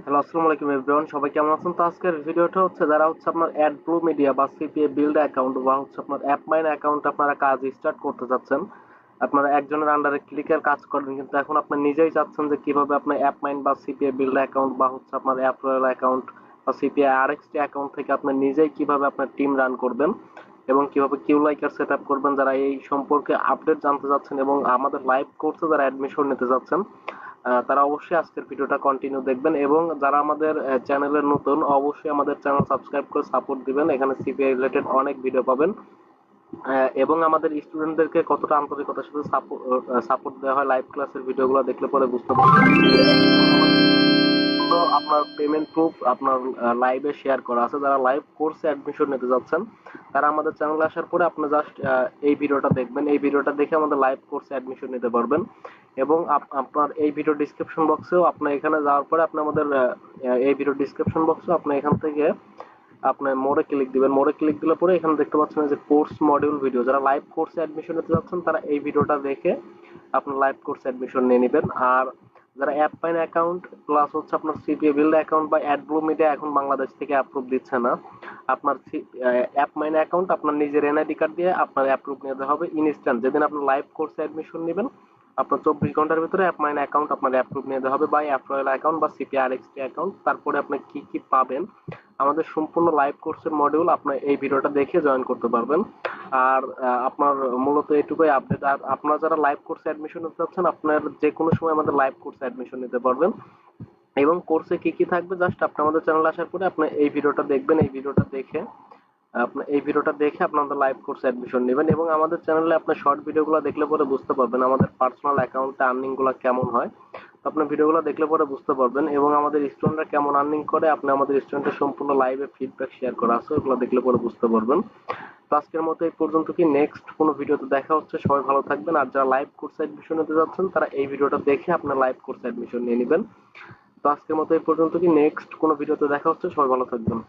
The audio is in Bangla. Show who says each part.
Speaker 1: হ্যালো, আসসালামু আলাইকুম এভরিওয়ান। সবাই কেমন আছেন? তো আজকের ভিডিওটা হচ্ছে যারা হচ্ছে আপনার অ্যাডব্লু মিডিয়া বা সিপিএ বিল্ড অ্যাকাউন্ট বা হচ্ছে আপনার অ্যাপমাইন অ্যাকাউন্ট আপনারা কাজ স্টার্ট করতে চাচ্ছেন। আপনারা একজনের আন্ডারে ক্লিকের কাজ করেন, কিন্তু এখন আপনি নিজেই চাচ্ছেন যে কিভাবে আপনার অ্যাপমাইন বা সিপিএ বিল্ড অ্যাকাউন্ট বা হচ্ছে আপনার অ্যাপ রয়্যাল অ্যাকাউন্ট বা সিপিএ আরএক্সটি অ্যাকাউন্ট থেকে আপনি নিজেই কিভাবে আপনার টিম রান করবেন এবং কিভাবে কিউ লাইকার সেট আপ করবেন। যারা এই সম্পর্কে আপডেট জানতে চাচ্ছেন এবং আমাদের লাইভ কোর্সে যারা অ্যাডমিশন নিতে যাচ্ছেন, তারা অবশ্যই আজকের ভিডিওটা কন্টিনিউ দেখবেন এবং যারা আমাদের চ্যানেলের নতুন অবশ্যই আমাদের চ্যানেল সাবস্ক্রাইব করে সাপোর্ট দিবেন। এখানে সিপিআই রিলেটেড অনেক ভিডিও পাবেন এবং আমাদের স্টুডেন্টদেরকে কতটা আন্তরিকতার সাথে সাপোর্ট দেওয়া হয় লাইভ ক্লাসের ভিডিওগুলো দেখলে পরে বুঝতে পারবেন। তো আপনার পেমেন্ট প্রুফ আপনার লাইভে শেয়ার করা আছে। যারা লাইভ কোর্সে অ্যাডমিশন নিতে যাচ্ছেন তারা আমাদের চ্যানেলে আসার পরে আপনি জাস্ট এই ভিডিওটা দেখবেন। এই ভিডিওটা দেখে আমাদের লাইভ কোর্সে অ্যাডমিশন নিতে পারবেন এবং আপনার এই ভিডিও ডিসক্রিপশন বক্সেও আপনি এখানে যাওয়ার পরে আপনি আমাদের এই ভিডিও ডিসক্রিপশন বক্সে আপনি এখান থেকে আপনি মোড়ে ক্লিক দিবেন। মোড়ে ক্লিক দিলে পরে এখানে দেখতে পাচ্ছেন যে কোর্স মডিউল ভিডিও। যারা লাইভ কোর্সে অ্যাডমিশন নিতে যাচ্ছেন তারা এই ভিডিওটা দেখে আপনার লাইভ কোর্সে অ্যাডমিশন নিয়ে নেবেন। আর যারা অ্যাপমাইন অ্যাকাউন্ট প্লাস হচ্ছে আপনার সিপিএ বিল্ড অ্যাকাউন্ট বা অ্যাডব্লু মিডিয়া এখন বাংলাদেশ থেকে অ্যাপ্রুভ দিচ্ছে না, আপনার অ্যাপমাইন অ্যাকাউন্ট আপনার নিজের এনআইডি কার্ড দিয়ে আপনার অ্যাপ্রুভ নিতে হবে ইনস্ট্যান্ট। যেদিন আপনি লাইভ কোর্সে অ্যাডমিশন নেবেন আপনার 24 ঘন্টার ভিতরে অ্যাপমাইন অ্যাকাউন্ট আপনার অ্যাপ্রুভ নিতে হবে বা অ্যাপ রয়্যাল অ্যাকাউন্ট বা সিপিএ আরএক্সটি অ্যাকাউন্ট। তারপরে আপনি কি কি পাবেন আমাদের সম্পূর্ণ লাইভ কোর্সের মডিউল আপনার এই ভিডিওটা দেখে জয়েন করতে পারবেন। আর আপনার মূলত এটুকুই আপডেট। আর আপনারা যারা লাইভ কোর্সে অ্যাডমিশন নিতে চাচ্ছেন আপনার যে কোনো সময় আমাদের লাইভ কোর্সে অ্যাডমিশন নিতে পারবেন এবং কোর্সে কি কি থাকবে জাস্ট আপনি আমাদের চ্যানেলে আসার পরে আপনি এই ভিডিওটা দেখবেন। এই ভিডিওটা দেখে আপনাদের লাইভ কোর্সে অ্যাডমিশন নেবেন এবং আমাদের চ্যানেলে আপনার শর্ট ভিডিওগুলো দেখলে পরে বুঝতে পারবেন আমাদের পার্সোনাল অ্যাকাউন্টে আর্নিং গুলো কেমন হয়। তো আপনি ভিডিওগুলো দেখলে পরে বুঝতে পারবেন এবং আমাদের স্টুডেন্টরা কেমন আর্নিং করে আপনি আমাদের স্টুডেন্টের সম্পূর্ণ লাইভে ফিডব্যাক শেয়ার করা আছে, ওগুলো দেখলে পরে বুঝতে পারবেন। তো আজকের মতো এই পর্যন্ত। কি নেক্সট কোনো ভিডিওতে দেখা হচ্ছে। সবাই ভালো থাকবেন। আর যারা লাইভ কোর্সে অ্যাডমিশন নিতে যাচ্ছেন তারা এই ভিডিওটা দেখে আপনার লাইভ কোর্সে অ্যাডমিশন নিয়ে নেবেন। তো আজকের মতো এই পর্যন্ত। কি নেক্সট কোনো ভিডিওতে দেখা হচ্ছে। সবাই ভালো থাকবেন।